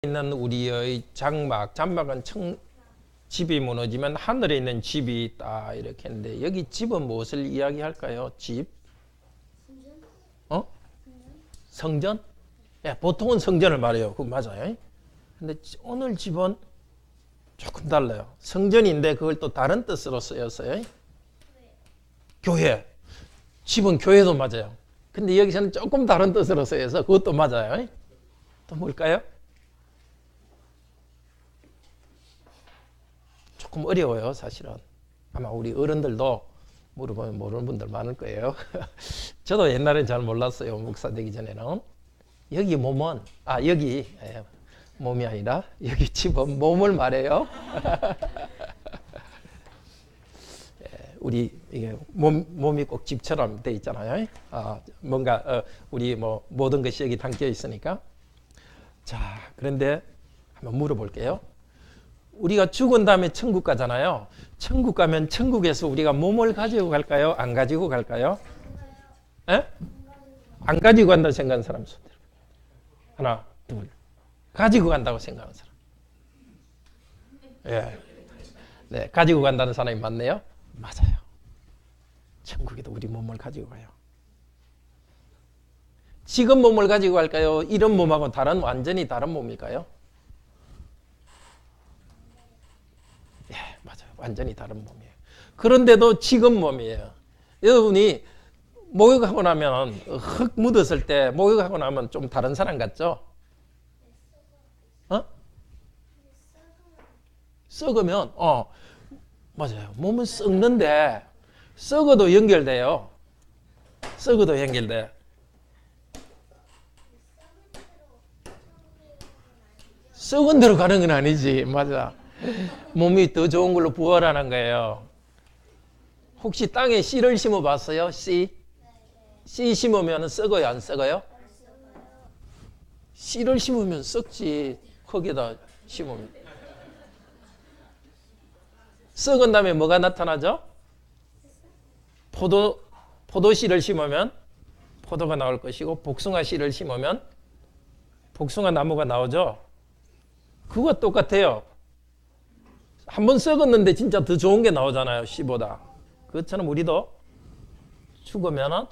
있는 우리의 장막, 장막은 집이 무너지면 하늘에 있는 집이 있다 이렇게 했는데 여기 집은 무엇을 이야기할까요? 집? 어? 성전? 예, 보통은 성전을 말해요. 그거 맞아요. 근데 오늘 집은 조금 달라요. 성전인데 그걸 또 다른 뜻으로 쓰였어요. 교회. 집은 교회도 맞아요. 근데 여기서는 조금 다른 뜻으로 쓰여서 그것도 맞아요. 또 뭘까요? 조금 어려워요, 사실은. 아마 우리 어른들도 물어보면 모르는 분들 많을 거예요. 저도 옛날엔 잘 몰랐어요, 목사 되기 전에는. 여기 몸은, 여기, 몸이 아니라, 여기 집은 몸을 말해요. 우리, 이게 몸이 꼭 집처럼 돼 있잖아요. 뭔가, 우리 모든 것이 여기 담겨 있으니까. 자, 그런데 한번 물어볼게요. 우리가 죽은 다음에 천국 가잖아요. 천국 가면 천국에서 우리가 몸을 가지고 갈까요? 안 가지고 갈까요? 에? 안 가지고 간다고 생각하는 사람 손 들어. 하나, 둘. 가지고 간다고 생각하는 사람. 예. 네, 가지고 간다는 사람이 많네요. 맞아요. 천국에도 우리 몸을 가지고 가요. 지금 몸을 가지고 갈까요? 이런 몸하고 완전히 다른 몸일까요? 예, 맞아요. 완전히 다른 몸이에요. 그런데도 지금 몸이에요. 여러분이 목욕하고 나면 흙 묻었을 때 목욕하고 나면 좀 다른 사람 같죠? 썩으면 맞아요. 몸은 썩는데 썩어도 연결돼요. 썩어도 연결돼. 썩은 대로 가는 건 아니지. 맞아. 몸이 더 좋은 걸로 부활하는 거예요. 혹시 땅에 씨를 심어 봤어요? 씨? 씨 심으면 썩어요? 안 썩어요? 씨를 심으면 썩지. 거기다 심으면. 썩은 다음에 뭐가 나타나죠? 포도씨를 심으면 포도가 나올 것이고, 복숭아 씨를 심으면 복숭아 나무가 나오죠? 그거 똑같아요. 한번 썩었는데 진짜 더 좋은 게 나오잖아요, 씨보다. 그것처럼 우리도 죽으면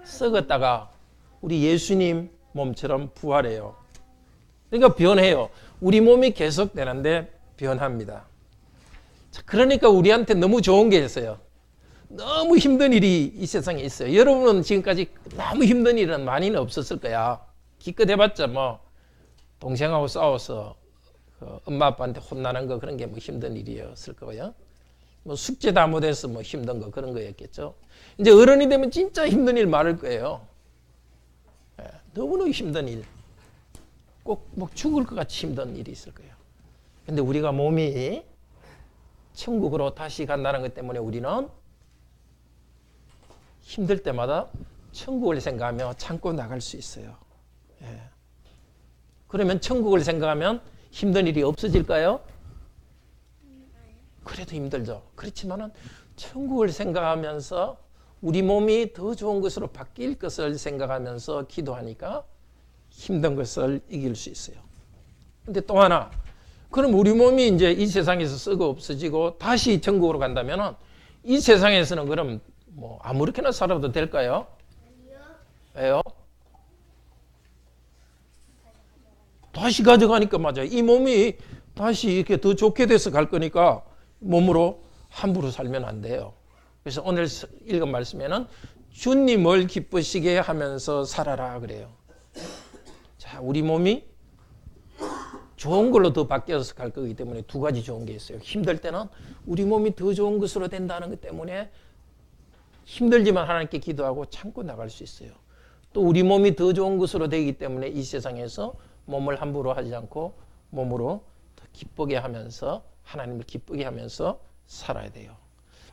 썩었다가 우리 예수님 몸처럼 부활해요. 그러니까 변해요. 우리 몸이 계속 되는데 변합니다. 그러니까 우리한테 너무 좋은 게 있어요. 너무 힘든 일이 이 세상에 있어요. 여러분은 지금까지 너무 힘든 일은 많이는 없었을 거야. 기껏 해봤자 동생하고 싸워서 엄마 아빠한테 혼나는 거 그런 게 힘든 일이었을 거고요. 숙제 다 못해서 힘든 거 그런 거였겠죠. 이제 어른이 되면 진짜 힘든 일 많을 거예요. 너무너무 힘든 일. 꼭 죽을 것 같이 힘든 일이 있을 거예요. 근데 우리가 몸이 천국으로 다시 간다는 것 때문에 우리는 힘들 때마다 천국을 생각하며 참고 나갈 수 있어요. 그러면 천국을 생각하면 힘든 일이 없어질까요? 그래도 힘들죠. 그렇지만은 천국을 생각하면서 우리 몸이 더 좋은 것으로 바뀔 것을 생각하면서 기도하니까 힘든 것을 이길 수 있어요. 근데 또 하나, 그럼 우리 몸이 이제 이 세상에서 썩어 없어지고 다시 천국으로 간다면은 이 세상에서는 그럼 아무렇게나 살아도 될까요? 왜요? 다시 가져가니까 맞아요. 이 몸이 다시 이렇게 더 좋게 돼서 갈 거니까 몸으로 함부로 살면 안 돼요. 그래서 오늘 읽은 말씀에는 주님을 기쁘시게 하면서 살아라 그래요. 자, 우리 몸이 좋은 걸로 더 바뀌어서 갈 거기 때문에 두 가지 좋은 게 있어요. 힘들 때는 우리 몸이 더 좋은 것으로 된다는 것 때문에 힘들지만 하나님께 기도하고 참고 나갈 수 있어요. 또 우리 몸이 더 좋은 것으로 되기 때문에 이 세상에서 몸을 함부로 하지 않고 몸으로 더 기쁘게 하면서 하나님을 기쁘게 하면서 살아야 돼요.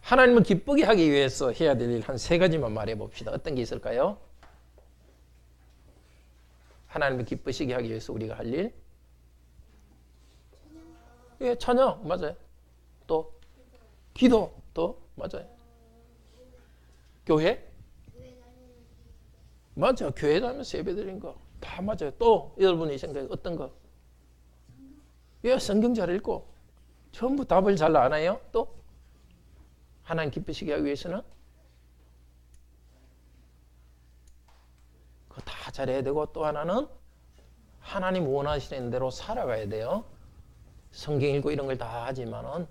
하나님을 기쁘게 하기 위해서 해야 될 일 한 세 가지만 말해 봅시다. 어떤 게 있을까요? 하나님을 기쁘시게 하기 위해서 우리가 할 일? 예, 찬양 맞아요. 또 기도 또 맞아요. 교회? 맞아. 교회 다니면서 예배 드린 거. 다 맞아요. 또 여러분이 생각해 어떤 거? 예, 성경 잘 읽고 전부 답을 잘 아나요? 또 하나님 기쁘시게 하기 위해서는 그거 다 잘해야 되고 또 하나는 하나님 원하시는 대로 살아가야 돼요. 성경 읽고 이런 걸 다 하지만은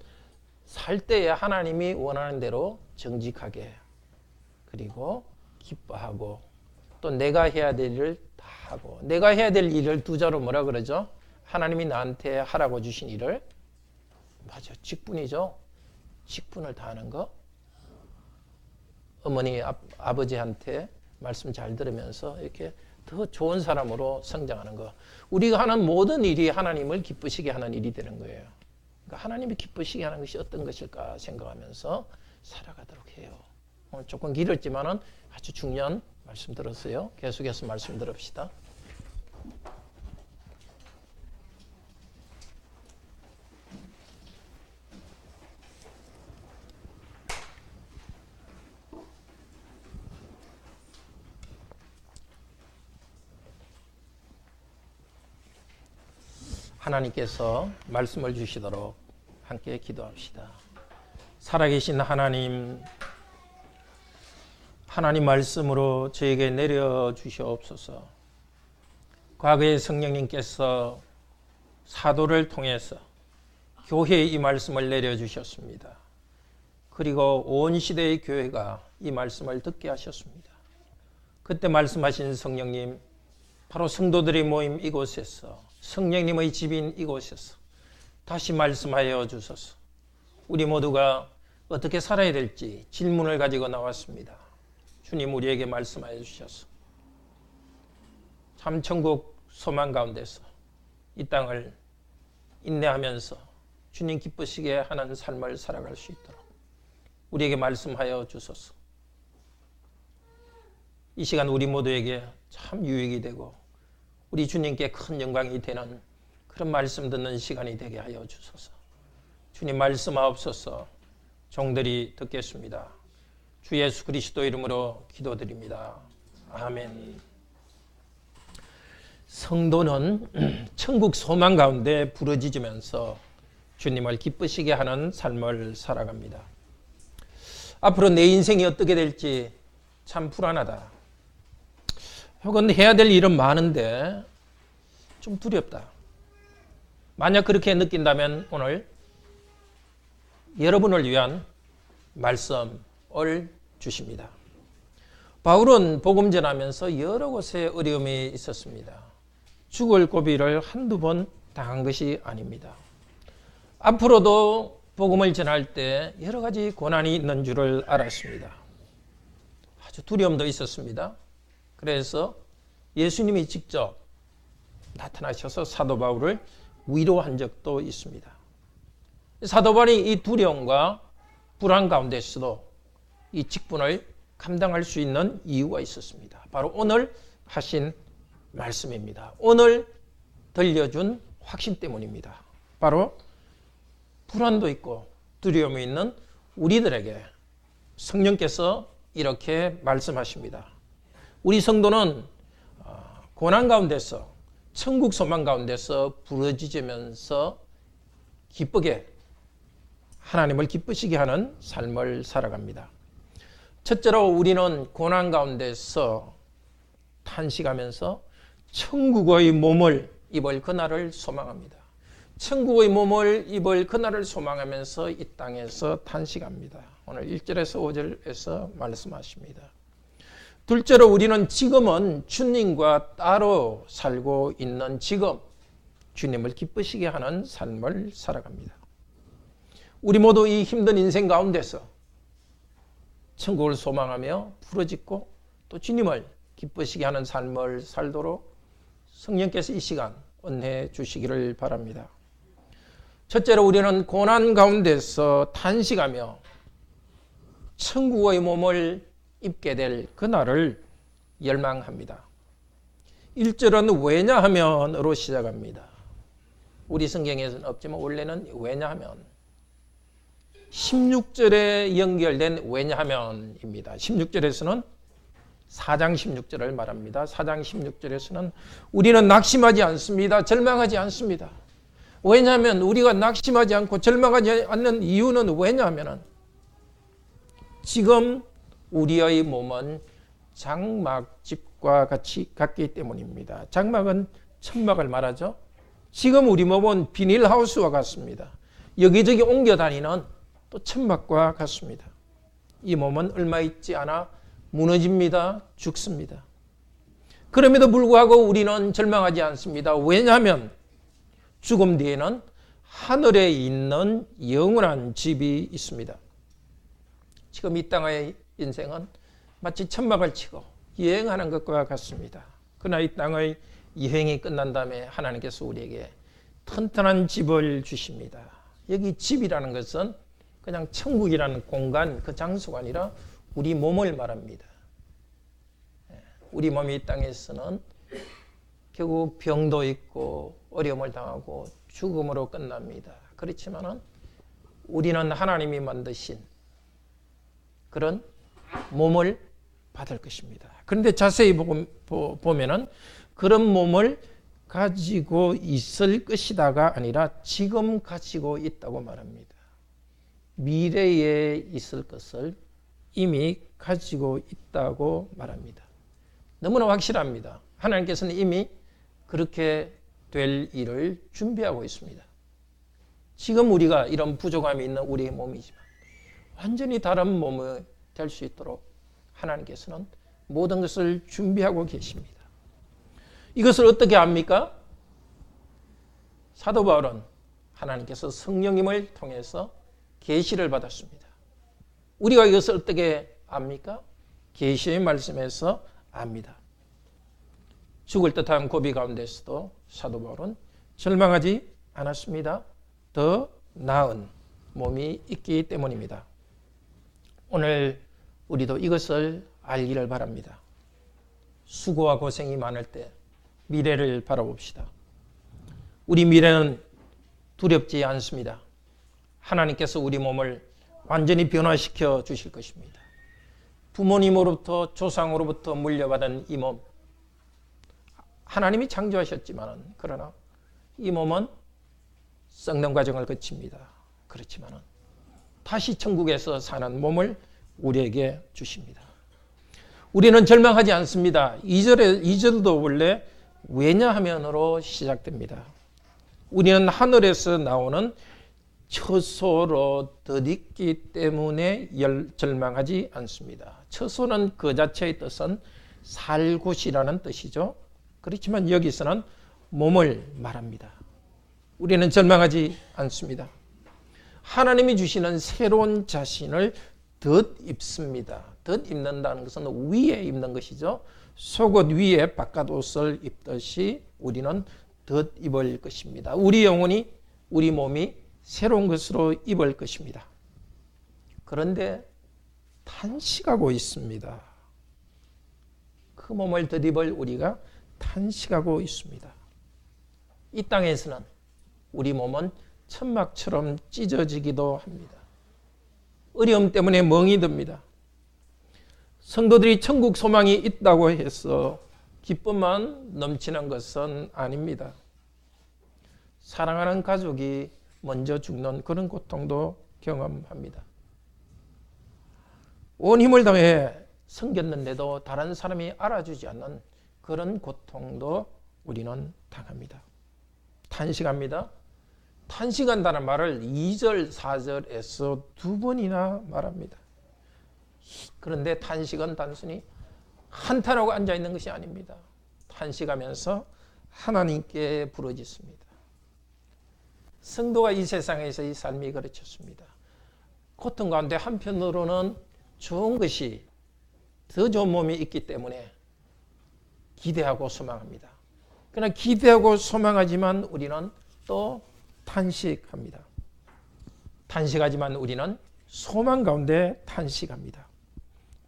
살 때에 하나님이 원하는 대로 정직하게 그리고 기뻐하고 또 내가 해야 될 일을 다 하고 내가 해야 될 일을 두 자로 뭐라 그러죠? 하나님이 나한테 하라고 주신 일을 맞아 직분이죠. 직분을 다하는 거. 어머니 아버지한테 말씀 잘 들으면서 이렇게 더 좋은 사람으로 성장하는 거. 우리가 하는 모든 일이 하나님을 기쁘시게 하는 일이 되는 거예요. 그러니까 하나님이 기쁘시게 하는 것이 어떤 것일까 생각하면서 살아가도록 해요. 오늘 조금 길었지만은 아주 중요한 말씀 들었어요. 계속해서 말씀 들읍시다. 하나님께서 말씀을 주시도록 함께 기도합시다. 살아계신 하나님, 하나님 말씀으로 저에게 내려주시옵소서. 과거에 성령님께서 사도를 통해서 교회에 이 말씀을 내려주셨습니다. 그리고 온 시대의 교회가 이 말씀을 듣게 하셨습니다. 그때 말씀하신 성령님, 바로 성도들이 모임 이곳에서 성령님의 집인 이곳에서 다시 말씀하여 주소서. 우리 모두가 어떻게 살아야 될지 질문을 가지고 나왔습니다. 주님 우리에게 말씀하여 주셔서 참 천국 소망 가운데서 이 땅을 인내하면서 주님 기쁘시게 하는 삶을 살아갈 수 있도록 우리에게 말씀하여 주소서. 이 시간 우리 모두에게 참 유익이 되고 우리 주님께 큰 영광이 되는 그런 말씀 듣는 시간이 되게 하여 주소서. 주님 말씀하옵소서. 종들이 듣겠습니다. 주 예수 그리스도 이름으로 기도드립니다. 아멘. 성도는 천국 소망 가운데 부르짖으면서 주님을 기쁘시게 하는 삶을 살아갑니다. 앞으로 내 인생이 어떻게 될지 참 불안하다. 혹은 해야 될 일은 많은데 좀 두렵다. 만약 그렇게 느낀다면 오늘 여러분을 위한 말씀을 주십니다. 바울은 복음 전하면서 여러 곳에 어려움이 있었습니다. 죽을 고비를 한두 번 당한 것이 아닙니다. 앞으로도 복음을 전할 때 여러 가지 고난이 있는 줄을 알았습니다. 아주 두려움도 있었습니다. 그래서 예수님이 직접 나타나셔서 사도 바울을 위로한 적도 있습니다. 사도 바울이 이 두려움과 불안 가운데서도 이 직분을 감당할 수 있는 이유가 있었습니다. 바로 오늘 하신 말씀입니다. 오늘 들려준 확신 때문입니다. 바로 불안도 있고 두려움이 있는 우리들에게 성령께서 이렇게 말씀하십니다. 우리 성도는 고난 가운데서 천국 소망 가운데서 부르짖으면서 기쁘게 하나님을 기쁘시게 하는 삶을 살아갑니다. 첫째로 우리는 고난 가운데서 탄식하면서 천국의 몸을 입을 그날을 소망합니다. 천국의 몸을 입을 그날을 소망하면서 이 땅에서 탄식합니다. 오늘 1절에서 5절에서 말씀하십니다. 둘째로 우리는 지금은 주님과 따로 살고 있는 지금 주님을 기쁘시게 하는 삶을 살아갑니다. 우리 모두 이 힘든 인생 가운데서 천국을 소망하며 부르짖고 또 주님을 기쁘시게 하는 삶을 살도록 성령께서 이 시간 은혜해 주시기를 바랍니다. 첫째로 우리는 고난 가운데서 탄식하며 천국의 몸을 입게 될 그날을 열망합니다. 1절은 왜냐하면으로 시작합니다. 우리 성경에서는 없지만 원래는 왜냐하면 16절에 연결된 왜냐하면입니다. 16절에서는 4장 16절을 말합니다. 4장 16절에서는 우리는 낙심하지 않습니다. 절망하지 않습니다. 왜냐하면 우리가 낙심하지 않고 절망하지 않는 이유는 왜냐하면 지금 우리의 몸은 장막집과 같기 때문입니다. 장막은 천막을 말하죠. 지금 우리 몸은 비닐하우스와 같습니다. 여기저기 옮겨 다니는 또 천막과 같습니다. 이 몸은 얼마 있지 않아 무너집니다. 죽습니다. 그럼에도 불구하고 우리는 절망하지 않습니다. 왜냐하면 죽음 뒤에는 하늘에 있는 영원한 집이 있습니다. 지금 이 땅의 인생은 마치 천막을 치고 여행하는 것과 같습니다. 그러나 이 땅의 여행이 끝난 다음에 하나님께서 우리에게 튼튼한 집을 주십니다. 여기 집이라는 것은 그냥 천국이라는 공간, 그 장소가 아니라 우리 몸을 말합니다. 우리 몸이 이 땅에서는 결국 병도 있고 어려움을 당하고 죽음으로 끝납니다. 그렇지만은 우리는 하나님이 만드신 그런 몸을 받을 것입니다. 그런데 자세히 보면은 그런 몸을 가지고 있을 것이다가 아니라 지금 가지고 있다고 말합니다. 미래에 있을 것을 이미 가지고 있다고 말합니다. 너무나 확실합니다. 하나님께서는 이미 그렇게 될 일을 준비하고 있습니다. 지금 우리가 이런 부족함이 있는 우리의 몸이지만 완전히 다른 몸이 될 수 있도록 하나님께서는 모든 것을 준비하고 계십니다. 이것을 어떻게 압니까? 사도 바울은 하나님께서 성령님을 통해서 계시를 받았습니다. 우리가 이것을 어떻게 압니까? 계시의 말씀에서 압니다. 죽을 듯한 고비 가운데서도 사도 바울은 절망하지 않았습니다. 더 나은 몸이 있기 때문입니다. 오늘 우리도 이것을 알기를 바랍니다. 수고와 고생이 많을 때 미래를 바라봅시다. 우리 미래는 두렵지 않습니다. 하나님께서 우리 몸을 완전히 변화시켜 주실 것입니다. 부모님으로부터 조상으로부터 물려받은 이 몸, 하나님이 창조하셨지만 그러나 이 몸은 썩는 과정을 거칩니다. 그렇지만 다시 천국에서 사는 몸을 우리에게 주십니다. 우리는 절망하지 않습니다. 2절도 원래 왜냐하면으로 시작됩니다. 우리는 하늘에서 나오는 처소로 덧있기 때문에 절망하지 않습니다. 처소는 그 자체의 뜻은 살 곳이라는 뜻이죠. 그렇지만 여기서는 몸을 말합니다. 우리는 절망하지 않습니다. 하나님이 주시는 새로운 자신을 덧입습니다. 덧입는다는 것은 위에 입는 것이죠. 속옷 위에 바깥옷을 입듯이 우리는 덧입을 것입니다. 우리 영혼이, 우리 몸이 새로운 것으로 입을 것입니다. 그런데 탄식하고 있습니다. 그 몸을 덧입을 우리가 탄식하고 있습니다. 이 땅에서는 우리 몸은 천막처럼 찢어지기도 합니다. 어려움 때문에 멍이 듭니다. 성도들이 천국 소망이 있다고 해서 기쁨만 넘치는 것은 아닙니다. 사랑하는 가족이 먼저 죽는 그런 고통도 경험합니다. 온 힘을 다해 섬겼는데도 다른 사람이 알아주지 않는 그런 고통도 우리는 당합니다. 탄식합니다. 탄식한다는 말을 2절, 4절에서 두 번이나 말합니다. 그런데 탄식은 단순히 한탄하고 앉아있는 것이 아닙니다. 탄식하면서 하나님께 부르짖습니다. 성도가 이 세상에서 이 삶이 그렇습니다. 고통 가운데 한편으로는 좋은 것이, 더 좋은 몸이 있기 때문에 기대하고 소망합니다. 그러나 기대하고 소망하지만 우리는 또 탄식합니다. 탄식하지만 우리는 소망 가운데 탄식합니다.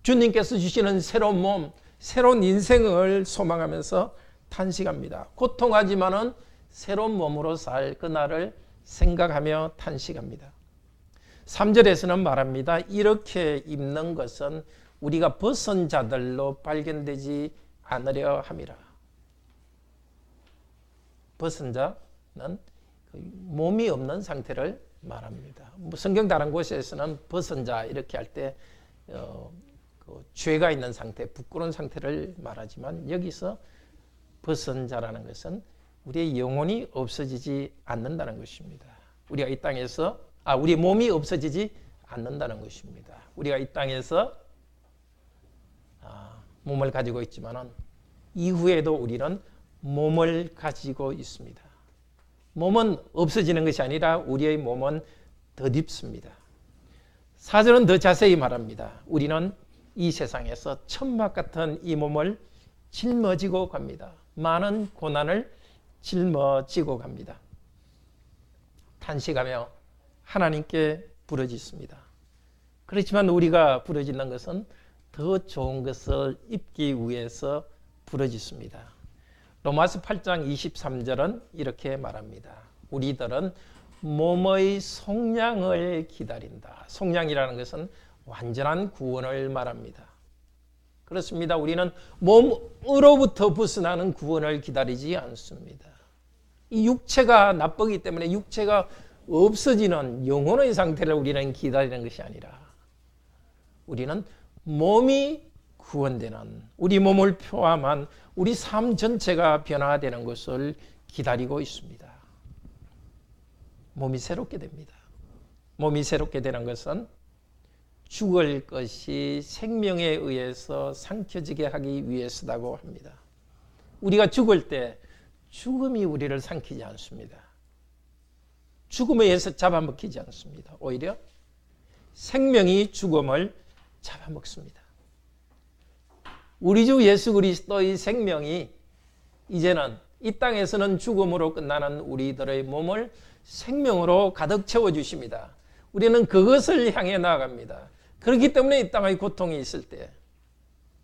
주님께서 주시는 새로운 몸, 새로운 인생을 소망하면서 탄식합니다. 고통하지만은 새로운 몸으로 살 그날을 생각하며 탄식합니다. 3절에서는 말합니다. 이렇게 입는 것은 우리가 벗은 자들로 발견되지 않으려 함이라. 벗은 자는 몸이 없는 상태를 말합니다. 성경 다른 곳에서는 벗은 자 이렇게 할 때 죄가 있는 상태, 부끄러운 상태를 말하지만 여기서 벗은 자라는 것은 우리의 영혼이 없어지지 않는다는 것입니다. 우리가 이 땅에서 우리의 몸이 없어지지 않는다는 것입니다. 우리가 이 땅에서 몸을 가지고 있지만은 이후에도 우리는 몸을 가지고 있습니다. 몸은 없어지는 것이 아니라 우리의 몸은 덧입습니다. 사절은 더 자세히 말합니다. 우리는 이 세상에서 천막 같은 이 몸을 짊어지고 갑니다. 많은 고난을 짊어지고 갑니다. 탄식하며 하나님께 부르짖습니다. 그렇지만 우리가 부르짖는 것은 더 좋은 것을 입기 위해서 부르짖습니다. 로마서 8장 23절은 이렇게 말합니다. 우리들은 몸의 속량을 기다린다. 속량이라는 것은 완전한 구원을 말합니다. 그렇습니다. 우리는 몸으로부터 벗어나는 구원을 기다리지 않습니다. 이 육체가 나쁘기 때문에 육체가 없어지는 영혼의 상태를 우리는 기다리는 것이 아니라 우리는 몸이 구원되는 우리 몸을 포함한 우리 삶 전체가 변화되는 것을 기다리고 있습니다. 몸이 새롭게 됩니다. 몸이 새롭게 되는 것은 죽을 것이 생명에 의해서 삼켜지게 하기 위해서라고 합니다. 우리가 죽을 때 죽음이 우리를 삼키지 않습니다. 죽음에 의해서 잡아먹히지 않습니다. 오히려 생명이 죽음을 잡아먹습니다. 우리 주 예수 그리스도의 생명이 이제는 이 땅에서는 죽음으로 끝나는 우리들의 몸을 생명으로 가득 채워주십니다. 우리는 그것을 향해 나아갑니다. 그렇기 때문에 이 땅의 고통이 있을 때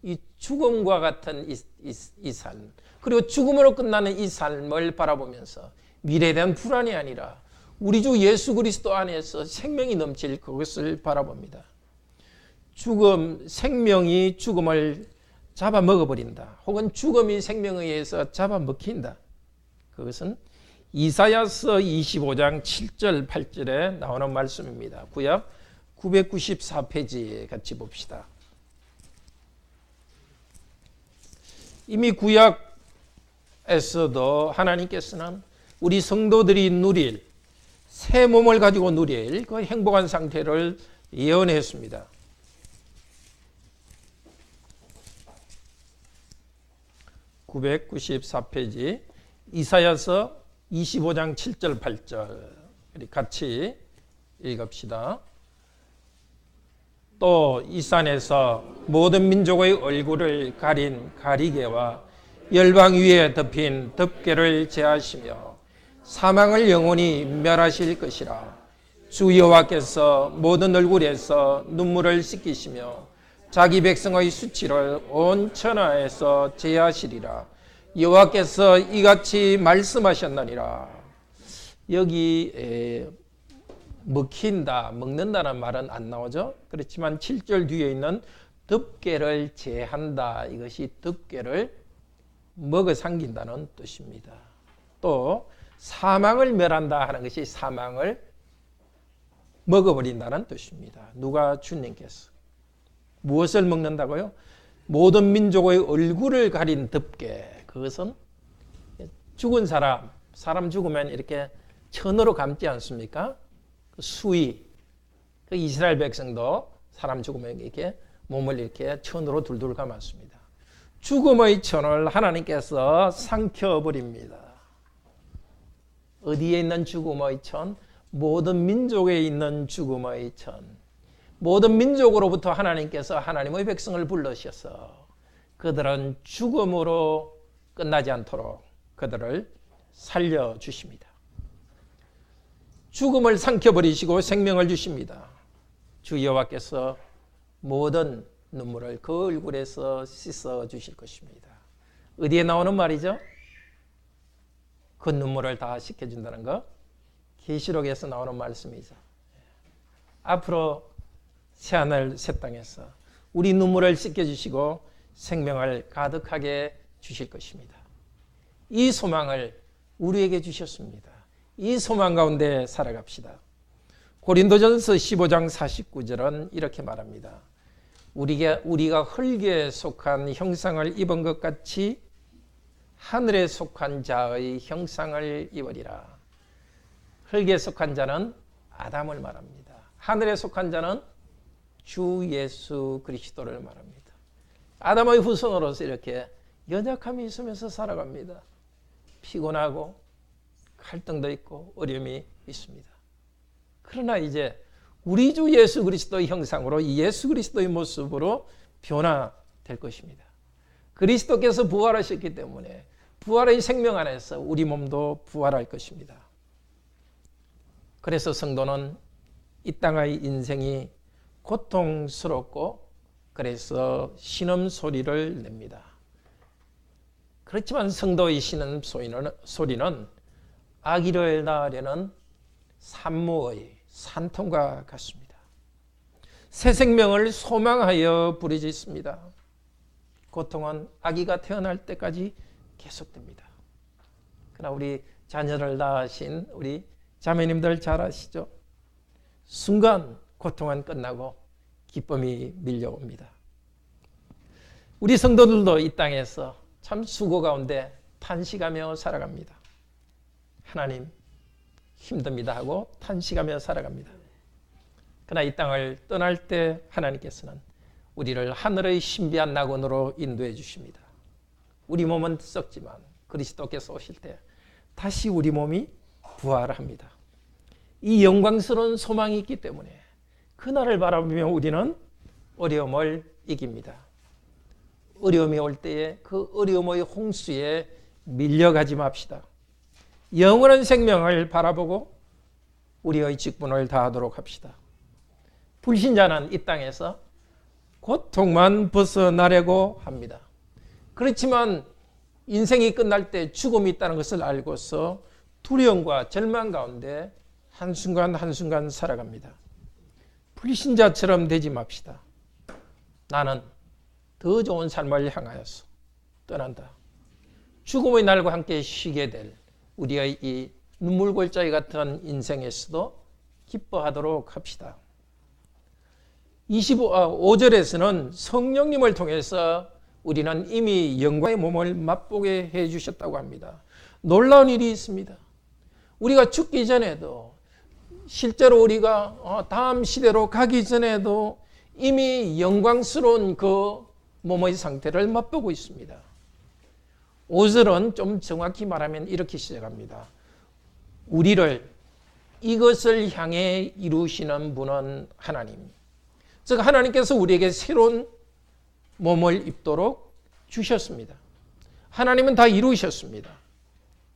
이 죽음과 같은 이 삶, 그리고 죽음으로 끝나는 이 삶을 바라보면서 미래에 대한 불안이 아니라 우리 주 예수 그리스도 안에서 생명이 넘칠 그것을 바라봅니다. 생명이 죽음을 잡아먹어버린다. 혹은 죽음이 생명에 의해서 잡아먹힌다. 그것은 이사야서 25장 7절 8절에 나오는 말씀입니다. 구약 994페이지 같이 봅시다. 이미 구약에서도 하나님께서는 우리 성도들이 누릴 새 몸을 가지고 누릴 그 행복한 상태를 예언했습니다. 994페이지 이사야서 25장 7절 8절 우리 같이 읽읍시다. 또 이 산에서 모든 민족의 얼굴을 가린 가리개와 열방 위에 덮인 덮개를 제하시며 사망을 영원히 멸하실 것이라. 주 여호와께서 모든 얼굴에서 눈물을 씻기시며 자기 백성의 수치를 온 천하에서 제하시리라. 여호와께서 이같이 말씀하셨느니라. 여기 먹힌다, 먹는다는 말은 안 나오죠. 그렇지만 7절 뒤에 있는 덮개를 제한다. 이것이 덮개를 먹어 삼긴다는 뜻입니다. 또 사망을 멸한다 하는 것이 사망을 먹어버린다는 뜻입니다. 누가 주님께서 무엇을 먹는다고요? 모든 민족의 얼굴을 가린 덮개. 그것은 죽은 사람 죽으면 이렇게 천으로 감지 않습니까? 수위. 그 이스라엘 백성도 사람 죽으면 이렇게 몸을 이렇게 천으로 둘둘 감았습니다. 죽음의 천을 하나님께서 삼켜버립니다. 어디에 있는 죽음의 천? 모든 민족에 있는 죽음의 천. 모든 민족으로부터 하나님께서 하나님의 백성을 불러셔서 그들은 죽음으로 끝나지 않도록 그들을 살려주십니다. 죽음을 삼켜버리시고 생명을 주십니다. 주 여호와께서 모든 눈물을 그 얼굴에서 씻어 주실 것입니다. 어디에 나오는 말이죠? 그 눈물을 다 씻겨준다는 거 계시록에서 나오는 말씀이죠. 앞으로 새하늘 새 땅에서 우리 눈물을 씻겨주시고 생명을 가득하게 주실 것입니다. 이 소망을 우리에게 주셨습니다. 이 소망 가운데 살아갑시다. 고린도전서 15장 49절은 이렇게 말합니다. 우리가 흙에 속한 형상을 입은 것 같이 하늘에 속한 자의 형상을 입으리라. 흙에 속한 자는 아담을 말합니다. 하늘에 속한 자는 주 예수 그리스도를 말합니다. 아담의 후손으로서 이렇게 연약함이 있으면서 살아갑니다. 피곤하고 갈등도 있고 어려움이 있습니다. 그러나 이제 우리 주 예수 그리스도의 형상으로 이 예수 그리스도의 모습으로 변화될 것입니다. 그리스도께서 부활하셨기 때문에 부활의 생명 안에서 우리 몸도 부활할 것입니다. 그래서 성도는 이 땅의 인생이 고통스럽고 그래서 신음소리를 냅니다. 그렇지만 성도의 신음소리는 아기를 낳으려는 산모의 산통과 같습니다. 새 생명을 소망하여 부르짖습니다. 고통은 아기가 태어날 때까지 계속됩니다. 그러나 우리 자녀를 낳으신 우리 자매님들 잘 아시죠? 순간 고통은 끝나고 기쁨이 밀려옵니다. 우리 성도들도 이 땅에서 참 수고 가운데 탄식하며 살아갑니다. 하나님 힘듭니다 하고 탄식하며 살아갑니다. 그러나 이 땅을 떠날 때 하나님께서는 우리를 하늘의 신비한 낙원으로 인도해 주십니다. 우리 몸은 썩지만 그리스도께서 오실 때 다시 우리 몸이 부활합니다. 이 영광스러운 소망이 있기 때문에 그날을 바라보며 우리는 어려움을 이깁니다. 어려움이 올 때에 그 어려움의 홍수에 밀려가지 맙시다. 영원한 생명을 바라보고 우리의 직분을 다하도록 합시다. 불신자는 이 땅에서 고통만 벗어나려고 합니다. 그렇지만 인생이 끝날 때 죽음이 있다는 것을 알고서 두려움과 절망 가운데 한순간 한순간 살아갑니다. 불신자처럼 되지 맙시다. 나는 더 좋은 삶을 향하여서 떠난다. 죽음의 날과 함께 쉬게 될 우리의 이 눈물골짜기 같은 인생에서도 기뻐하도록 합시다. 5절에서는 성령님을 통해서 우리는 이미 영광의 몸을 맛보게 해주셨다고 합니다. 놀라운 일이 있습니다. 우리가 죽기 전에도 실제로 우리가 다음 시대로 가기 전에도 이미 영광스러운 그 몸의 상태를 맛보고 있습니다. 5절은 좀 정확히 말하면 이렇게 시작합니다. 우리를 이것을 향해 이루시는 분은 하나님. 즉 하나님께서 우리에게 새로운 몸을 입도록 주셨습니다. 하나님은 다 이루셨습니다.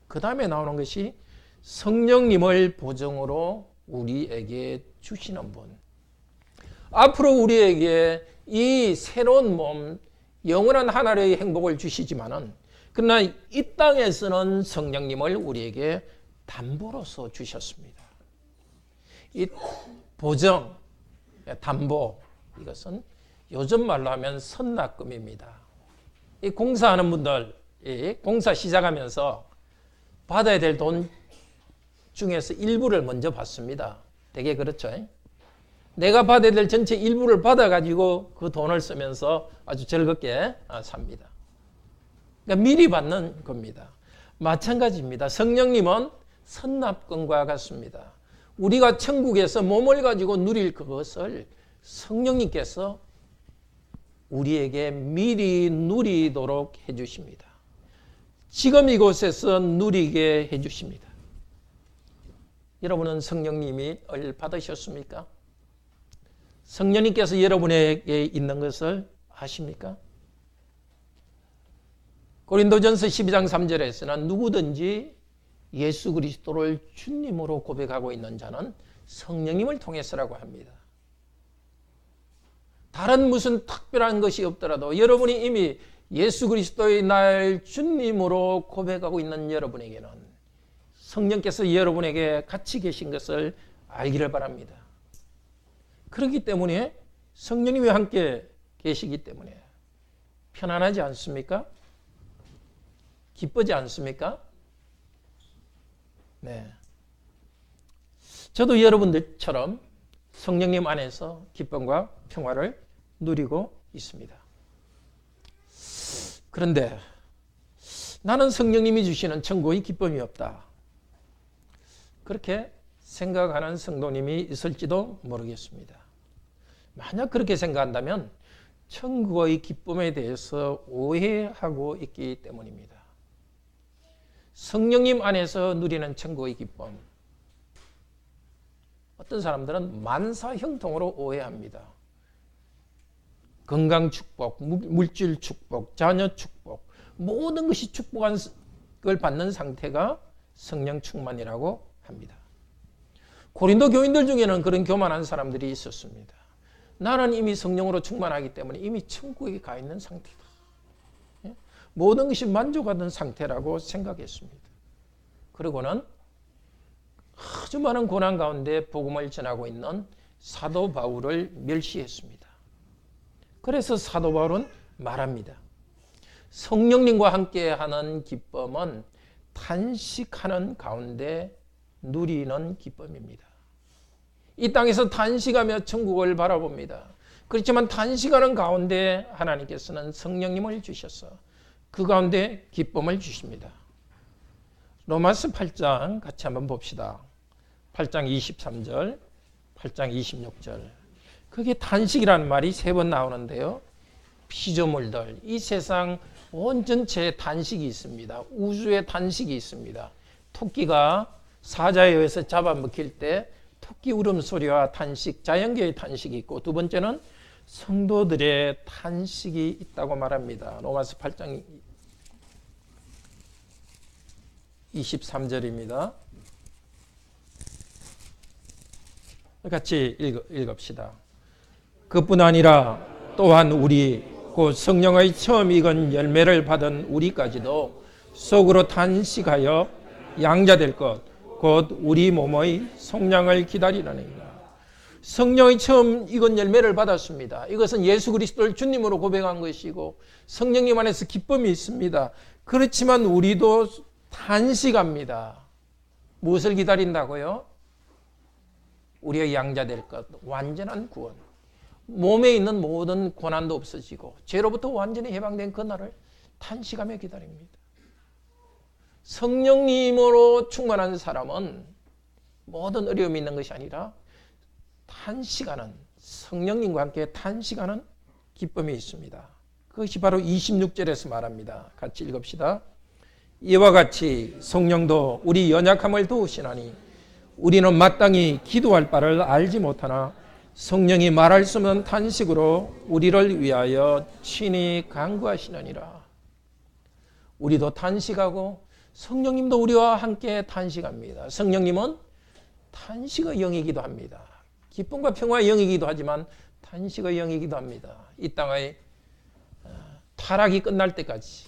그 다음에 나오는 것이 성령님을 보증으로 우리에게 주시는 분. 앞으로 우리에게 이 새로운 몸, 영원한 하나님의 행복을 주시지만은 그러나 이 땅에서는 성령님을 우리에게 담보로서 주셨습니다. 이 보증, 담보, 이것은 요즘 말로 하면 선납금입니다. 이 공사하는 분들, 공사 시작하면서 받아야 될 돈 중에서 일부를 먼저 받습니다. 되게 그렇죠. 내가 받아야 될 전체 일부를 받아가지고 그 돈을 쓰면서 아주 즐겁게 삽니다. 그러니까 미리 받는 겁니다. 마찬가지입니다. 성령님은 선납금과 같습니다. 우리가 천국에서 몸을 가지고 누릴 그것을 성령님께서 우리에게 미리 누리도록 해주십니다. 지금 이곳에서 누리게 해주십니다. 여러분은 성령님을 받으셨습니까? 성령님께서 여러분에게 있는 것을 아십니까? 고린도전서 12장 3절에서는 누구든지 예수 그리스도를 주님으로 고백하고 있는 자는 성령님을 통해서라고 합니다. 다른 무슨 특별한 것이 없더라도 여러분이 이미 예수 그리스도의 날 주님으로 고백하고 있는 여러분에게는 성령께서 여러분에게 같이 계신 것을 알기를 바랍니다. 그렇기 때문에 성령님이 함께 계시기 때문에 편안하지 않습니까? 기쁘지 않습니까? 네. 저도 여러분들처럼 성령님 안에서 기쁨과 평화를 누리고 있습니다. 그런데 나는 성령님이 주시는 천국의 기쁨이 없다. 그렇게 생각하는 성도님이 있을지도 모르겠습니다. 만약 그렇게 생각한다면 천국의 기쁨에 대해서 오해하고 있기 때문입니다. 성령님 안에서 누리는 천국의 기쁨. 어떤 사람들은 만사 형통으로 오해합니다. 건강 축복, 물질 축복, 자녀 축복, 모든 것이 축복한 걸 받는 상태가 성령 충만이라고 합니다. 고린도 교인들 중에는 그런 교만한 사람들이 있었습니다. 나는 이미 성령으로 충만하기 때문에 이미 천국에 가 있는 상태다. 모든 것이 만족하는 상태라고 생각했습니다. 그리고는 아주 많은 고난 가운데 복음을 전하고 있는 사도 바울을 멸시했습니다. 그래서 사도 바울은 말합니다. 성령님과 함께하는 기쁨은 탄식하는 가운데 누리는 기쁨입니다. 이 땅에서 탄식하며 천국을 바라봅니다. 그렇지만 탄식하는 가운데 하나님께서는 성령님을 주셔서 그 가운데 기쁨을 주십니다. 로마서 8장 같이 한번 봅시다. 8장 23절, 8장 26절. 그게 탄식이라는 말이 3번 나오는데요. 피조물들, 이 세상 온 전체에 탄식이 있습니다. 우주에 탄식이 있습니다. 토끼가 사자에 의해서 잡아먹힐 때 토끼 울음소리와 탄식, 자연계의 탄식이 있고, 두 번째는 성도들의 탄식이 있다고 말합니다. 로마서 8장 23절입니다. 같이 읽읍시다. 그뿐 아니라 또한 우리 곧 성령의 처음 익은 열매를 받은 우리까지도 속으로 탄식하여 양자될 것 곧 우리 몸의 속량을 기다리라니라. 성령의 처음 익은 열매를 받았습니다. 이것은 예수 그리스도를 주님으로 고백한 것이고 성령님 안에서 기쁨이 있습니다. 그렇지만 우리도 탄식합니다. 무엇을 기다린다고요? 우리의 양자될 것, 완전한 구원. 몸에 있는 모든 고난도 없어지고 죄로부터 완전히 해방된 그날을 탄식하며 기다립니다. 성령님으로 충만한 사람은 모든 어려움이 있는 것이 아니라 탄식하는, 성령님과 함께 탄식하는 기쁨이 있습니다. 그것이 바로 26절에서 말합니다. 같이 읽읍시다. 이와 같이 성령도 우리 연약함을 도우시나니 우리는 마땅히 기도할 바를 알지 못하나 성령이 말할 수 없는 탄식으로 우리를 위하여 친히 간구하시느니라. 우리도 탄식하고 성령님도 우리와 함께 탄식합니다. 성령님은 탄식의 영이기도 합니다. 기쁨과 평화의 영이기도 하지만 탄식의 영이기도 합니다. 이 땅의 타락이 끝날 때까지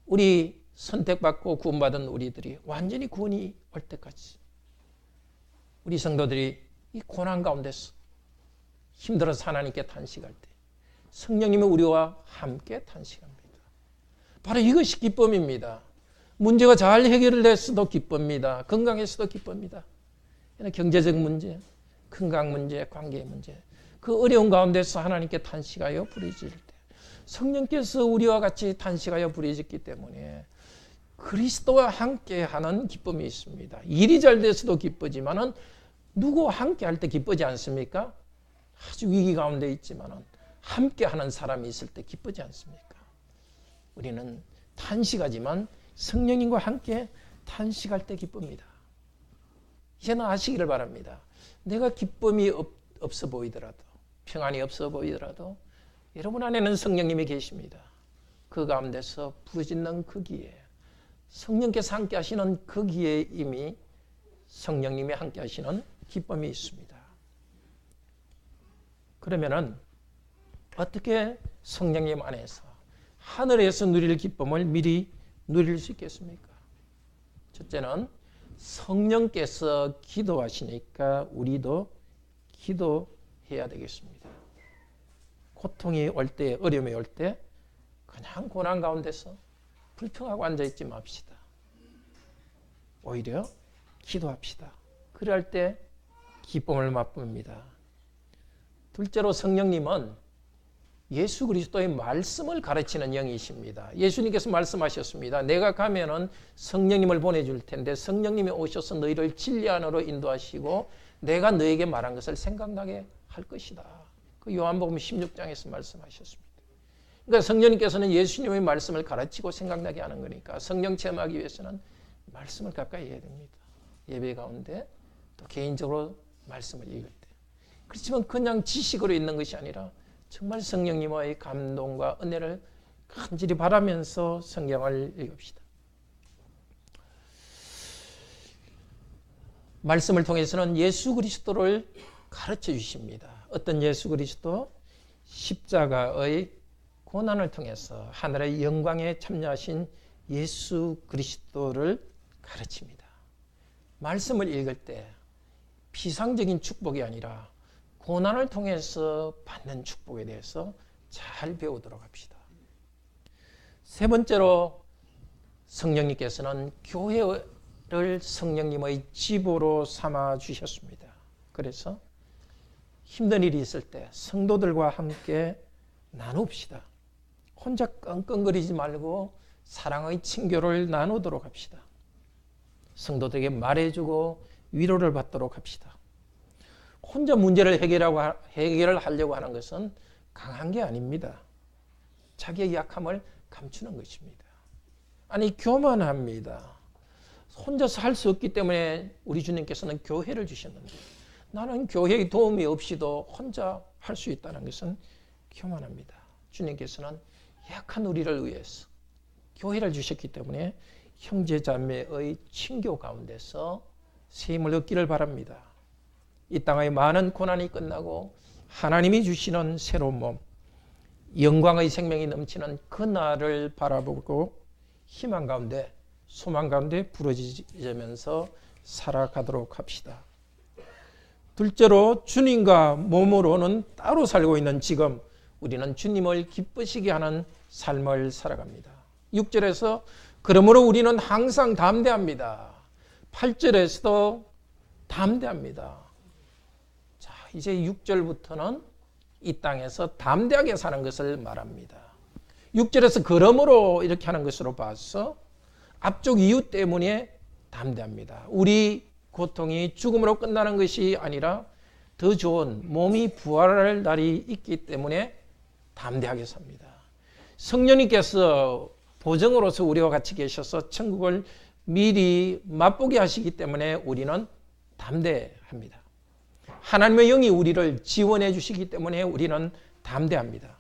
우리 선택받고 구원받은 우리들이 완전히 구원이 올 때까지 우리 성도들이 이 고난 가운데서 힘들어서 하나님께 탄식할 때 성령님은 우리와 함께 탄식합니다. 바로 이것이 기쁨입니다. 문제가 잘 해결됐어도 기쁩니다. 건강했어도 기쁩니다. 경제적 문제, 건강 문제, 관계 문제, 그 어려운 가운데서 하나님께 탄식하여 부르짖을 때 성령께서 우리와 같이 탄식하여 부르짖기 때문에 그리스도와 함께하는 기쁨이 있습니다. 일이 잘 돼서도 기쁘지만은 누구와 함께할 때 기쁘지 않습니까? 아주 위기 가운데 있지만은 함께하는 사람이 있을 때 기쁘지 않습니까? 우리는 탄식하지만 성령님과 함께 탄식할 때 기쁩니다. 이제는 아시기를 바랍니다. 내가 기쁨이 없어 보이더라도, 평안이 없어 보이더라도 여러분 안에는 성령님이 계십니다. 그 가운데서 부르짖는 그 기에, 성령께서 함께 하시는 그 기에 이미 성령님이 함께 하시는 기쁨이 있습니다. 그러면은 어떻게 성령님 안에서 하늘에서 누릴 기쁨을 미리 누릴 수 있겠습니까? 첫째는 성령께서 기도하시니까 우리도 기도해야 되겠습니다. 고통이 올 때, 어려움이 올 때 그냥 고난 가운데서 불평하고 앉아있지 맙시다. 오히려 기도합시다. 그럴 때 기쁨을 맛봅니다. 둘째로 성령님은 예수 그리스도의 말씀을 가르치는 영이십니다. 예수님께서 말씀하셨습니다. 내가 가면은 성령님을 보내줄 텐데 성령님이 오셔서 너희를 진리 안으로 인도하시고 내가 너에게 말한 것을 생각나게 할 것이다. 그 요한복음 16장에서 말씀하셨습니다. 그러니까 성령님께서는 예수님의 말씀을 가르치고 생각나게 하는 거니까 성령 체험하기 위해서는 말씀을 가까이 해야 됩니다. 예배 가운데 또 개인적으로 말씀을 읽을 때. 그렇지만 그냥 지식으로 있는 것이 아니라 정말 성령님의 감동과 은혜를 간절히 바라면서 성경을 읽읍시다. 말씀을 통해서는 예수 그리스도를 가르쳐 주십니다. 어떤 예수 그리스도? 십자가의 고난을 통해서 하늘의 영광에 참여하신 예수 그리스도를 가르칩니다. 말씀을 읽을 때 피상적인 축복이 아니라 고난을 통해서 받는 축복에 대해서 잘 배우도록 합시다. 세 번째로 성령님께서는 교회를 성령님의 집으로 삼아 주셨습니다. 그래서 힘든 일이 있을 때 성도들과 함께 나눕시다. 혼자 끙끙거리지 말고 사랑의 친교를 나누도록 합시다. 성도들에게 말해주고 위로를 받도록 합시다. 혼자 문제를 해결을 하려고 하는 것은 강한 게 아닙니다. 자기의 약함을 감추는 것입니다. 아니, 교만합니다. 혼자서 할 수 없기 때문에 우리 주님께서는 교회를 주셨는데 나는 교회의 도움이 없이도 혼자 할 수 있다는 것은 교만합니다. 주님께서는 약한 우리를 위해서 교회를 주셨기 때문에 형제자매의 친교 가운데서 세임을 얻기를 바랍니다. 이 땅의 많은 고난이 끝나고 하나님이 주시는 새로운 몸, 영광의 생명이 넘치는 그 날을 바라보고 희망 가운데, 소망 가운데 부러지면서 살아가도록 합시다. 둘째로 주님과 몸으로는 따로 살고 있는 지금 우리는 주님을 기쁘시게 하는 삶을 살아갑니다. 6절에서 그러므로 우리는 항상 담대합니다. 8절에서도 담대합니다. 자, 이제 6절부터는 이 땅에서 담대하게 사는 것을 말합니다. 6절에서 그러므로 이렇게 하는 것으로 봐서 앞쪽 이유 때문에 담대합니다. 우리 고통이 죽음으로 끝나는 것이 아니라 더 좋은 몸이 부활할 날이 있기 때문에 담대하게 삽니다. 성령님께서 보정으로서 우리와 같이 계셔서 천국을 미리 맛보게 하시기 때문에 우리는 담대합니다. 하나님의 영이 우리를 지원해 주시기 때문에 우리는 담대합니다.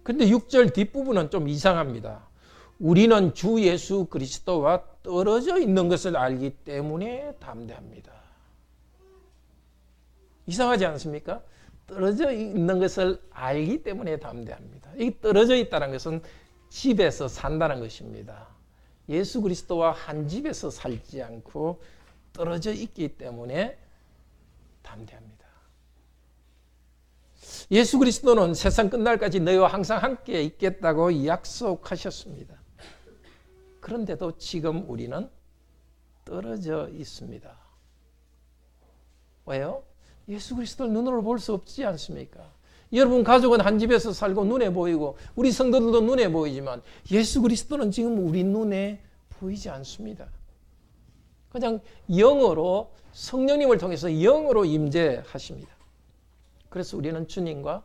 그런데 6절 뒷부분은 좀 이상합니다. 우리는 주 예수 그리스도와 떨어져 있는 것을 알기 때문에 담대합니다. 이상하지 않습니까? 떨어져 있는 것을 알기 때문에 담대합니다. 이 떨어져 있다는 것은 집에서 산다는 것입니다. 예수 그리스도와 한 집에서 살지 않고 떨어져 있기 때문에 담대합니다. 예수 그리스도는 세상 끝날까지 너희와 항상 함께 있겠다고 약속하셨습니다. 그런데도 지금 우리는 떨어져 있습니다. 왜요? 예수 그리스도를 눈으로 볼 수 없지 않습니까? 여러분 가족은 한 집에서 살고 눈에 보이고 우리 성도들도 눈에 보이지만 예수 그리스도는 지금 우리 눈에 보이지 않습니다. 그냥 영으로 성령님을 통해서 영으로 임재하십니다. 그래서 우리는 주님과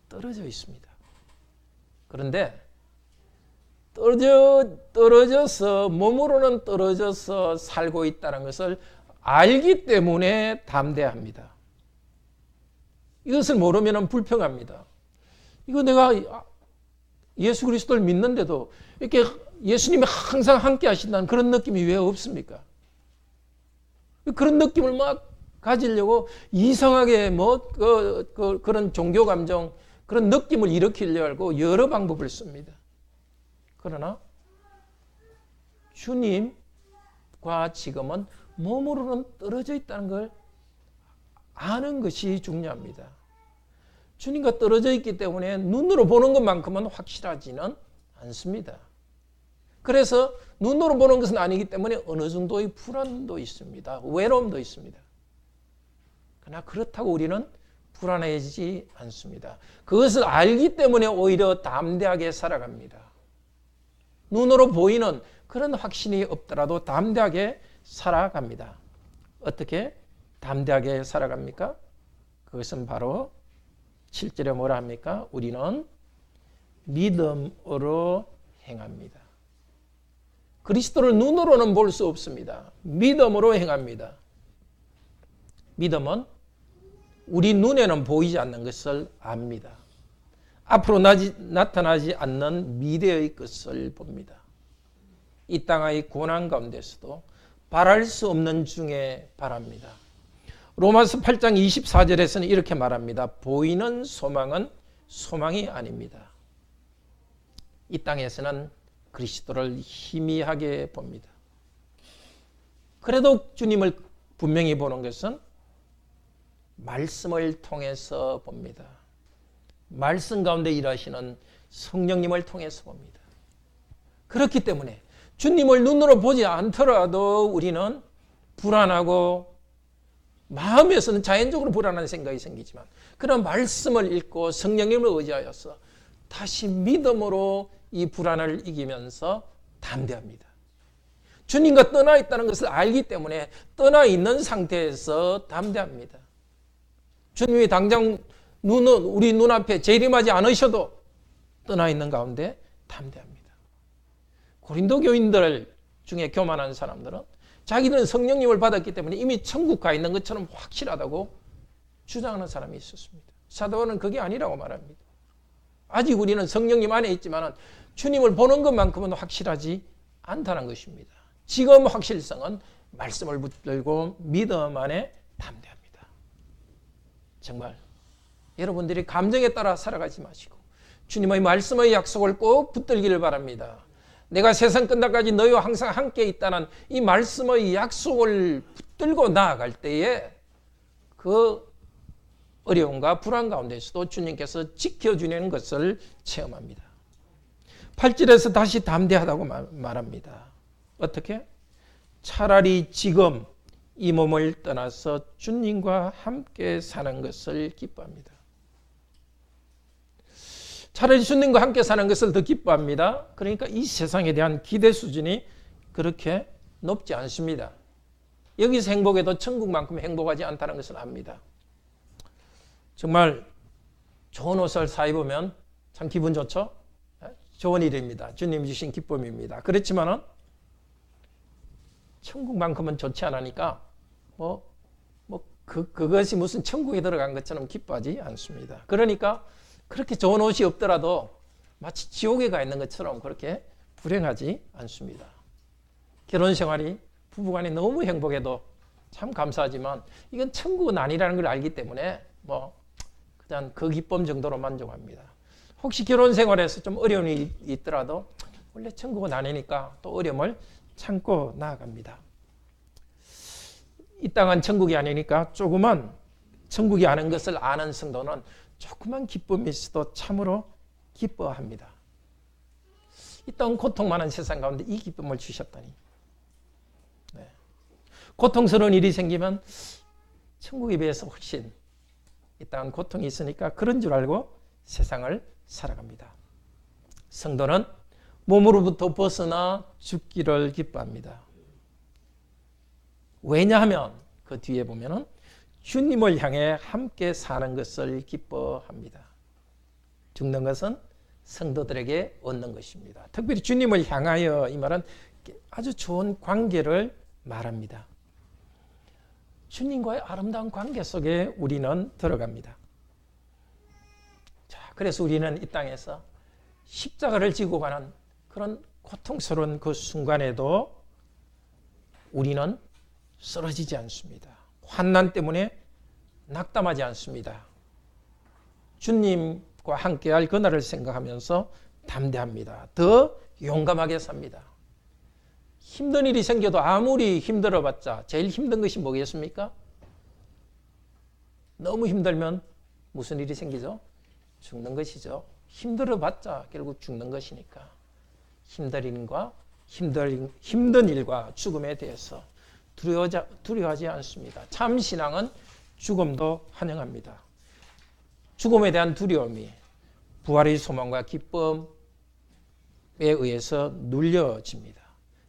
떨어져 있습니다. 그런데 떨어져서 몸으로는 떨어져서 살고 있다는 것을 알기 때문에 담대합니다. 이것을 모르면 불평합니다. 이거 내가 예수 그리스도를 믿는데도 이렇게 예수님이 항상 함께 하신다는 그런 느낌이 왜 없습니까? 그런 느낌을 막 가지려고 이상하게 그런 종교 감정, 그런 느낌을 일으키려고 여러 방법을 씁니다. 그러나 주님과 지금은 몸으로는 떨어져 있다는 걸 아는 것이 중요합니다. 주님과 떨어져 있기 때문에 눈으로 보는 것만큼은 확실하지는 않습니다. 그래서 눈으로 보는 것은 아니기 때문에 어느 정도의 불안도 있습니다. 외로움도 있습니다. 그러나 그렇다고 우리는 불안해지지 않습니다. 그것을 알기 때문에 오히려 담대하게 살아갑니다. 눈으로 보이는 그런 확신이 없더라도 담대하게 살아갑니다. 어떻게 담대하게 살아갑니까? 그것은 바로 7절에 뭐라 합니까? 우리는 믿음으로 행합니다. 그리스도를 눈으로는 볼 수 없습니다. 믿음으로 행합니다. 믿음은 우리 눈에는 보이지 않는 것을 압니다. 앞으로 나타나지 않는 미래의 것을 봅니다. 이 땅의 고난 가운데서도 바랄 수 없는 중에 바랍니다. 로마서 8장 24절에서는 이렇게 말합니다. 보이는 소망은 소망이 아닙니다. 이 땅에서는 그리스도를 희미하게 봅니다. 그래도 주님을 분명히 보는 것은 말씀을 통해서 봅니다. 말씀 가운데 일하시는 성령님을 통해서 봅니다. 그렇기 때문에 주님을 눈으로 보지 않더라도 우리는 불안하고 마음에서는 자연적으로 불안한 생각이 생기지만 그런 말씀을 읽고 성령님을 의지하여서 다시 믿음으로 이 불안을 이기면서 담대합니다. 주님과 떠나 있다는 것을 알기 때문에 떠나 있는 상태에서 담대합니다. 주님이 당장 우리 눈앞에 재림하지 않으셔도 떠나 있는 가운데 담대합니다. 고린도 교인들 중에 교만한 사람들은 자기들은 성령님을 받았기 때문에 이미 천국 가 있는 것처럼 확실하다고 주장하는 사람이 있었습니다. 사도 바울은 그게 아니라고 말합니다. 아직 우리는 성령님 안에 있지만 주님을 보는 것만큼은 확실하지 않다는 것입니다. 지금 확실성은 말씀을 붙들고 믿음 안에 담대합니다. 정말 여러분들이 감정에 따라 살아가지 마시고 주님의 말씀의 약속을 꼭 붙들기를 바랍니다. 내가 세상 끝날까지 너희와 항상 함께 있다는 이 말씀의 약속을 붙들고 나아갈 때에 그 어려움과 불안 가운데서도 주님께서 지켜주는 것을 체험합니다. 8절에서 다시 담대하다고 말합니다. 어떻게? 차라리 지금 이 몸을 떠나서 주님과 함께 사는 것을 기뻐합니다. 차라리 주님과 함께 사는 것을 더 기뻐합니다. 그러니까 이 세상에 대한 기대 수준이 그렇게 높지 않습니다. 여기서 행복해도 천국만큼 행복하지 않다는 것을 압니다. 정말 좋은 옷을 사 입으면 참 기분 좋죠? 좋은 일입니다. 주님 주신 기쁨입니다. 그렇지만은 천국만큼은 좋지 않으니까 그것이 무슨 천국에 들어간 것처럼 기뻐하지 않습니다. 그러니까 그렇게 좋은 옷이 없더라도 마치 지옥에 가 있는 것처럼 그렇게 불행하지 않습니다. 결혼 생활이 부부간에 너무 행복해도 참 감사하지만 이건 천국은 아니라는 걸 알기 때문에 그냥 그 기쁨 정도로 만족합니다. 혹시 결혼 생활에서 좀 어려움이 있더라도 원래 천국은 아니니까 또 어려움을 참고 나아갑니다. 이 땅은 천국이 아니니까 조그만 천국이 아는 것을 아는 성도는 조그만 기쁨이 있어도 참으로 기뻐합니다. 이 땅은 고통 많은 세상 가운데 이 기쁨을 주셨다니. 네. 고통스러운 일이 생기면 천국에 비해서 훨씬 이 땅은 고통이 있으니까 그런 줄 알고 세상을 살아갑니다. 성도는 몸으로부터 벗어나 죽기를 기뻐합니다. 왜냐하면 그 뒤에 보면은 주님을 향해 함께 사는 것을 기뻐합니다. 죽는 것은 성도들에게 얻는 것입니다. 특별히 주님을 향하여 이 말은 아주 좋은 관계를 말합니다. 주님과의 아름다운 관계 속에 우리는 들어갑니다. 자, 그래서 우리는 이 땅에서 십자가를 지고 가는 그런 고통스러운 그 순간에도 우리는 쓰러지지 않습니다. 환난 때문에 낙담하지 않습니다. 주님과 함께할 그날을 생각하면서 담대합니다. 더 용감하게 삽니다. 힘든 일이 생겨도 아무리 힘들어봤자 제일 힘든 것이 뭐겠습니까? 너무 힘들면 무슨 일이 생기죠? 죽는 것이죠. 힘들어봤자 결국 죽는 것이니까 힘든 일과 죽음에 대해서 두려워하지 않습니다. 참 신앙은 죽음도 환영합니다. 죽음에 대한 두려움이 부활의 소망과 기쁨에 의해서 눌려집니다.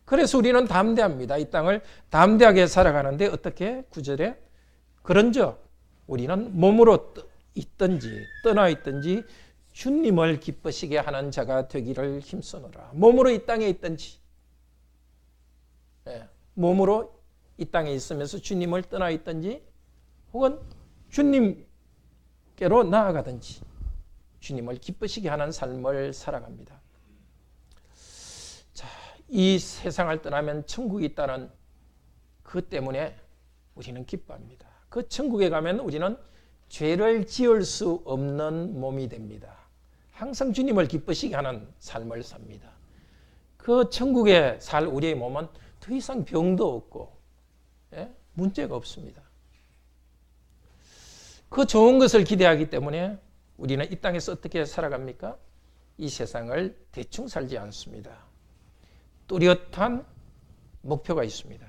그래서 우리는 담대합니다. 이 땅을 담대하게 살아가는데 어떻게? 9절에 그런즉 우리는 몸으로 있든지 떠나 있든지 주님을 기쁘시게 하는 자가 되기를 힘쓰노라. 몸으로 이 땅에 있든지 몸으로 이 땅에 있으면서 주님을 떠나 있든지 혹은 주님께로 나아가든지 주님을 기쁘시게 하는 삶을 살아갑니다. 자, 이 세상을 떠나면 천국이 있다는 그 때문에 우리는 기뻐합니다. 그 천국에 가면 우리는 죄를 지을 수 없는 몸이 됩니다. 항상 주님을 기쁘시게 하는 삶을 삽니다. 그 천국에 살 우리의 몸은 더 이상 병도 없고 문제가 없습니다. 그 좋은 것을 기대하기 때문에 우리는 이 땅에서 어떻게 살아갑니까? 이 세상을 대충 살지 않습니다. 뚜렷한 목표가 있습니다.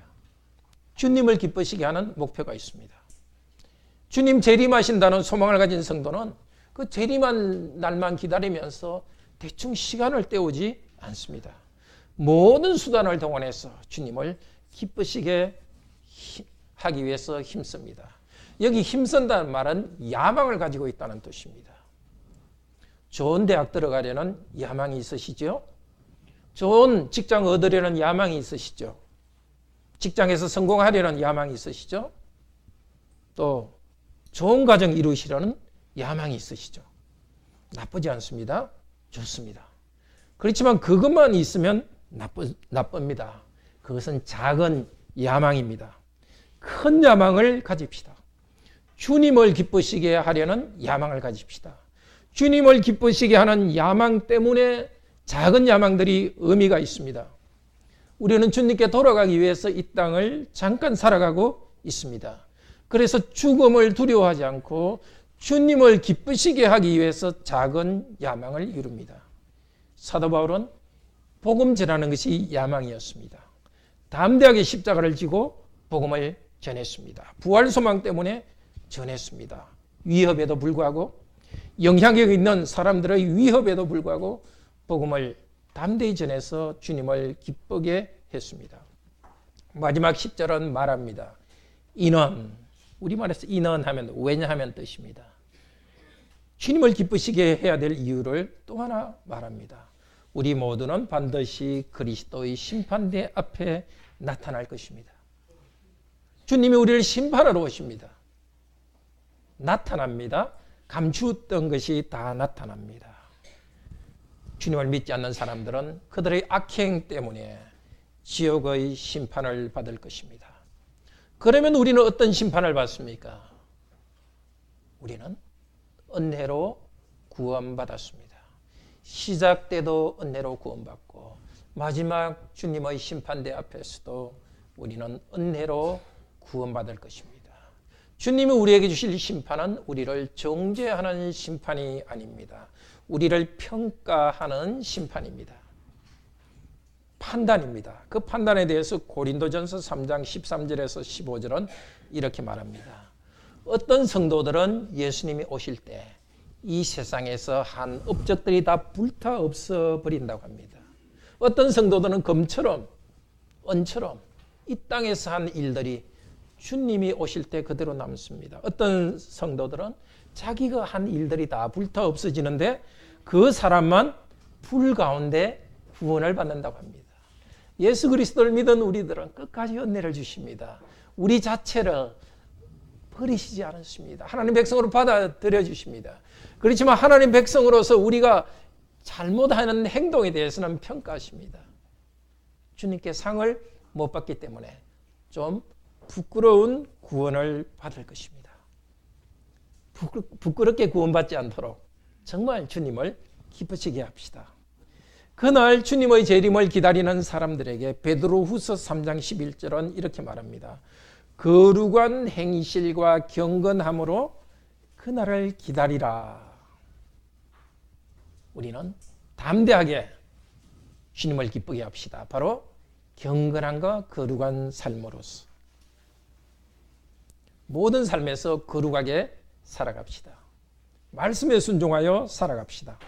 주님을 기쁘시게 하는 목표가 있습니다. 주님 재림하신다는 소망을 가진 성도는 그 재림한 날만 기다리면서 대충 시간을 때우지 않습니다. 모든 수단을 동원해서 주님을 기쁘시게 하기 위해서 힘씁니다. 여기 힘쓴다는 말은 야망을 가지고 있다는 뜻입니다. 좋은 대학 들어가려는 야망이 있으시죠? 좋은 직장 얻으려는 야망이 있으시죠? 직장에서 성공하려는 야망이 있으시죠? 또 좋은 가정 이루시려는 야망이 있으시죠? 나쁘지 않습니다. 좋습니다. 그렇지만 그것만 있으면 나쁩니다. 그것은 작은 야망입니다. 큰 야망을 가집시다. 주님을 기쁘시게 하려는 야망을 가집시다. 주님을 기쁘시게 하는 야망 때문에 작은 야망들이 의미가 있습니다. 우리는 주님께 돌아가기 위해서 이 땅을 잠깐 살아가고 있습니다. 그래서 죽음을 두려워하지 않고 주님을 기쁘시게 하기 위해서 작은 야망을 이룹니다. 사도 바울은 복음 전하는 것이 야망이었습니다. 담대하게 십자가를 지고 복음을 전했습니다. 부활 소망 때문에 전했습니다. 위협에도 불구하고 영향력 있는 사람들의 위협에도 불구하고 복음을 담대히 전해서 주님을 기쁘게 했습니다. 마지막 10절은 말합니다. 이는 우리말에서 인언하면 왜냐하면 뜻입니다. 주님을 기쁘시게 해야 될 이유를 또 하나 말합니다. 우리 모두는 반드시 그리스도의 심판대 앞에 나타날 것입니다. 주님이 우리를 심판하러 오십니다. 나타납니다. 감추었던 것이 다 나타납니다. 주님을 믿지 않는 사람들은 그들의 악행 때문에 지옥의 심판을 받을 것입니다. 그러면 우리는 어떤 심판을 받습니까? 우리는 은혜로 구원받았습니다. 시작 때도 은혜로 구원받고 마지막 주님의 심판대 앞에서도 우리는 은혜로 구원받을 것입니다. 주님이 우리에게 주실 심판은 우리를 정죄하는 심판이 아닙니다. 우리를 평가하는 심판입니다. 판단입니다. 그 판단에 대해서 고린도전서 3장 13절에서 15절은 이렇게 말합니다. 어떤 성도들은 예수님이 오실 때 이 세상에서 한 업적들이 다 불타 없어 버린다고 합니다. 어떤 성도들은 금처럼 은처럼 이 땅에서 한 일들이 주님이 오실 때 그대로 남습니다. 어떤 성도들은 자기가 한 일들이 다 불타 없어지는데 그 사람만 불 가운데 구원을 받는다고 합니다. 예수 그리스도를 믿은 우리들은 끝까지 은혜를 주십니다. 우리 자체를 버리시지 않으십니다. 하나님 백성으로 받아들여 주십니다. 그렇지만 하나님 백성으로서 우리가 잘못하는 행동에 대해서는 평가하십니다. 주님께 상을 못 받기 때문에 좀 부끄러운 구원을 받을 것입니다. 부끄럽게 구원받지 않도록 정말 주님을 기쁘시게 합시다. 그날 주님의 재림을 기다리는 사람들에게 베드로후서 3장 11절은 이렇게 말합니다. 거룩한 행실과 경건함으로 그날을 기다리라. 우리는 담대하게 주님을 기쁘게 합시다. 바로 경건함과 거룩한 삶으로서 모든 삶에서 거룩하게 살아갑시다. 말씀에 순종하여 살아갑시다.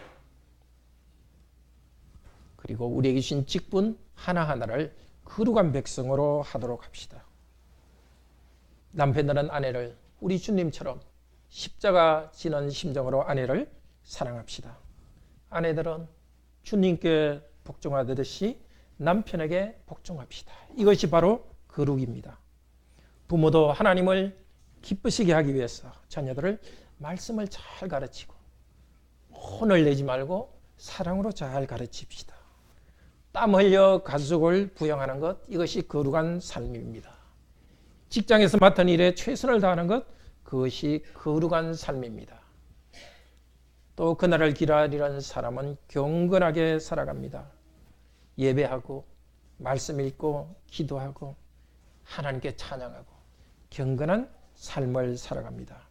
그리고 우리에게 주신 직분 하나하나를 거룩한 백성으로 하도록 합시다. 남편들은 아내를 우리 주님처럼 십자가 지는 심정으로 아내를 사랑합시다. 아내들은 주님께 복종하듯이 남편에게 복종합시다. 이것이 바로 거룩입니다. 부모도 하나님을 기쁘시게 하기 위해서 자녀들을 말씀을 잘 가르치고 혼을 내지 말고 사랑으로 잘 가르칩시다. 땀 흘려 가족을 부양하는 것, 이것이 거룩한 삶입니다. 직장에서 맡은 일에 최선을 다하는 것, 그것이 거룩한 삶입니다. 또 그날을 기다리는 사람은 경건하게 살아갑니다. 예배하고 말씀 읽고 기도하고 하나님께 찬양하고 경건한 삶을 살아갑니다.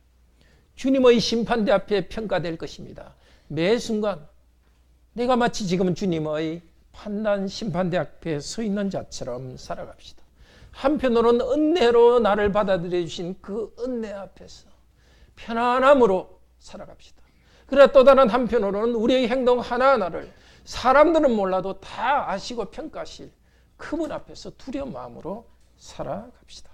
주님의 심판대 앞에 평가될 것입니다. 매 순간 내가 마치 지금 주님의 판단 심판대 앞에 서 있는 자처럼 살아갑시다. 한편으로는 은혜로 나를 받아들여 주신 그 은혜 앞에서 편안함으로 살아갑시다. 그러나 또 다른 한편으로는 우리의 행동 하나하나를 사람들은 몰라도 다 아시고 평가하실 그분 앞에서 두려운 마음으로 살아갑시다.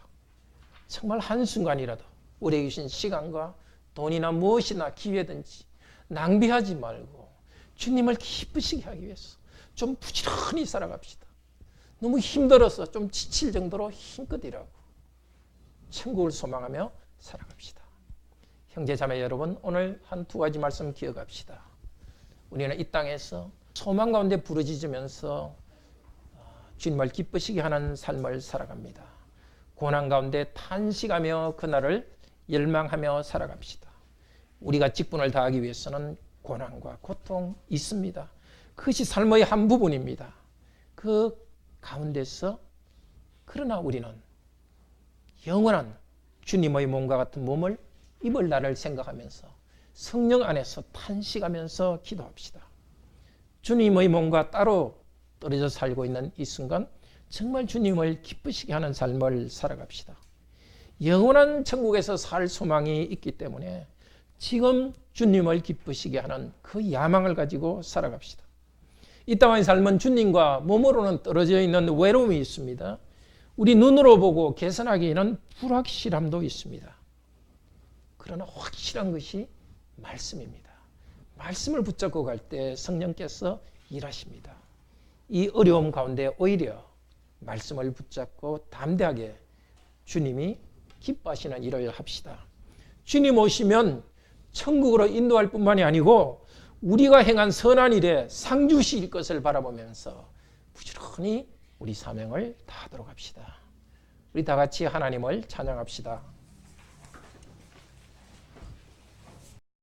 정말 한순간이라도 우리에게 주신 시간과 돈이나 무엇이나 기회든지 낭비하지 말고 주님을 기쁘시게 하기 위해서 좀 부지런히 살아갑시다. 너무 힘들어서 좀 지칠 정도로 힘껏 일하고 천국을 소망하며 살아갑시다. 형제 자매 여러분, 오늘 한 두 가지 말씀 기억합시다. 우리는 이 땅에서 소망 가운데 부르짖으면서 주님을 기쁘시게 하는 삶을 살아갑니다. 고난 가운데 탄식하며 그날을 열망하며 살아갑시다. 우리가 직분을 다하기 위해서는 고난과 고통 있습니다. 그것이 삶의 한 부분입니다. 그 가운데서 그러나 우리는 영원한 주님의 몸과 같은 몸을 입을 날을 생각하면서 성령 안에서 탄식하면서 기도합시다. 주님의 몸과 따로 떨어져 살고 있는 이 순간 정말 주님을 기쁘시게 하는 삶을 살아갑시다. 영원한 천국에서 살 소망이 있기 때문에 지금 주님을 기쁘시게 하는 그 야망을 가지고 살아갑시다. 이 땅의 삶은 주님과 몸으로는 떨어져 있는 외로움이 있습니다. 우리 눈으로 보고 개선하기에는 불확실함도 있습니다. 그러나 확실한 것이 말씀입니다. 말씀을 붙잡고 갈 때 성령께서 일하십니다. 이 어려움 가운데 오히려 말씀을 붙잡고 담대하게 주님이 기뻐하시는 일을 합시다. 주님 오시면 천국으로 인도할 뿐만이 아니고 우리가 행한 선한 일에 상 주실 것을 바라보면서 부지런히 우리 사명을 다하도록 합시다. 우리 다 같이 하나님을 찬양합시다.